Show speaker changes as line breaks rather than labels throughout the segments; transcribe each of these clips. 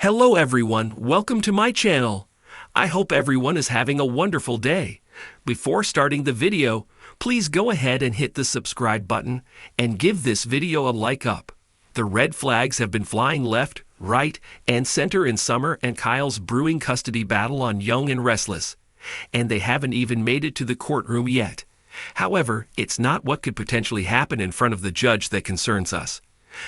Hello everyone, welcome to my channel. I hope everyone is having a wonderful day. Before starting the video, please go ahead and hit the subscribe button and give this video a like up. The red flags have been flying left, right, and center in Summer and Kyle's brewing custody battle on Young and Restless, and they haven't even made it to the courtroom yet. However, it's not what could potentially happen in front of the judge that concerns us.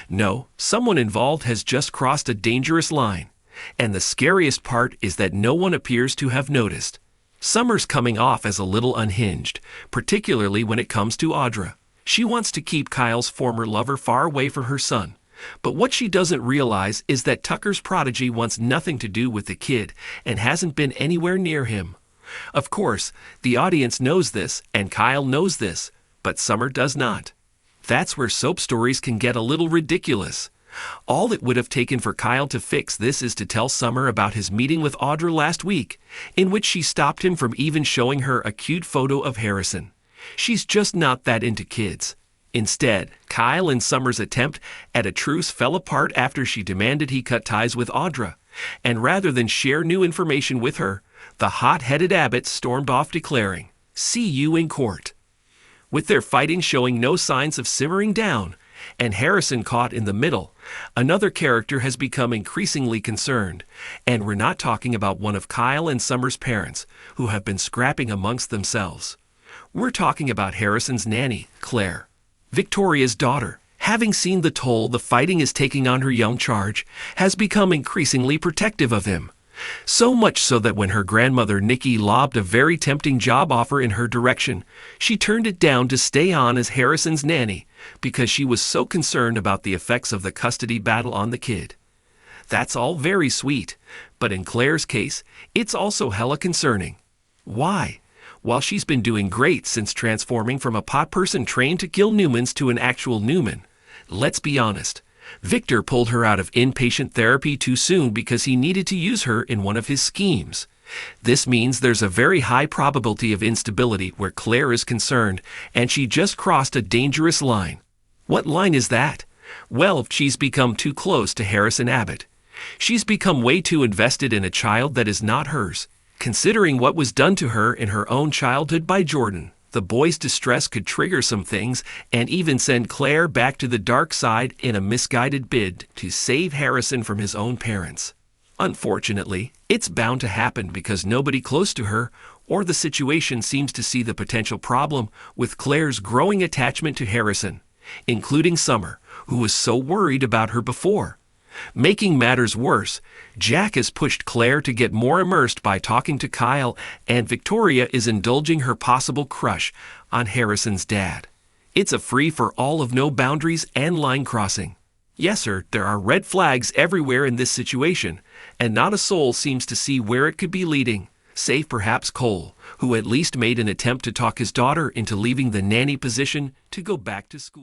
No, someone involved has just crossed a dangerous line, and the scariest part is that no one appears to have noticed. Summer's coming off as a little unhinged, particularly when it comes to Audra. She wants to keep Kyle's former lover far away from her son, but what she doesn't realize is that Tucker's prodigy wants nothing to do with the kid and hasn't been anywhere near him. Of course, the audience knows this, and Kyle knows this, but Summer does not. That's where soap stories can get a little ridiculous. All it would have taken for Kyle to fix this is to tell Summer about his meeting with Audra last week, in which she stopped him from even showing her a cute photo of Harrison. She's just not that into kids. Instead, Kyle and Summer's attempt at a truce fell apart after she demanded he cut ties with Audra, and rather than share new information with her, the hot-headed Abbott stormed off declaring, "See you in court." With their fighting showing no signs of simmering down, and Harrison caught in the middle, another character has become increasingly concerned, and we're not talking about one of Kyle and Summer's parents, who have been scrapping amongst themselves. We're talking about Harrison's nanny, Claire, Victoria's daughter. Having seen the toll the fighting is taking on her young charge, has become increasingly protective of him. So much so that when her grandmother Nikki lobbed a very tempting job offer in her direction, she turned it down to stay on as Harrison's nanny because she was so concerned about the effects of the custody battle on the kid. That's all very sweet, but in Claire's case, it's also hella concerning. Why? While she's been doing great since transforming from a pot person trained to kill Newmans to an actual Newman, let's be honest, Victor pulled her out of inpatient therapy too soon because he needed to use her in one of his schemes. This means there's a very high probability of instability where Claire is concerned, and she just crossed a dangerous line. What line is that? Well, she's become too close to Harrison Abbott. She's become way too invested in a child that is not hers. Considering what was done to her in her own childhood by Jordan, the boy's distress could trigger some things and even send Claire back to the dark side in a misguided bid to save Harrison from his own parents. Unfortunately, it's bound to happen because nobody close to her or the situation seems to see the potential problem with Claire's growing attachment to Harrison, including Summer, who was so worried about her before. Making matters worse, Jack has pushed Claire to get more immersed by talking to Kyle, and Victoria is indulging her possible crush on Harrison's dad. It's a free-for-all of no boundaries and line crossing. Yes, sir, there are red flags everywhere in this situation, and not a soul seems to see where it could be leading, save perhaps Cole, who at least made an attempt to talk his daughter into leaving the nanny position to go back to school.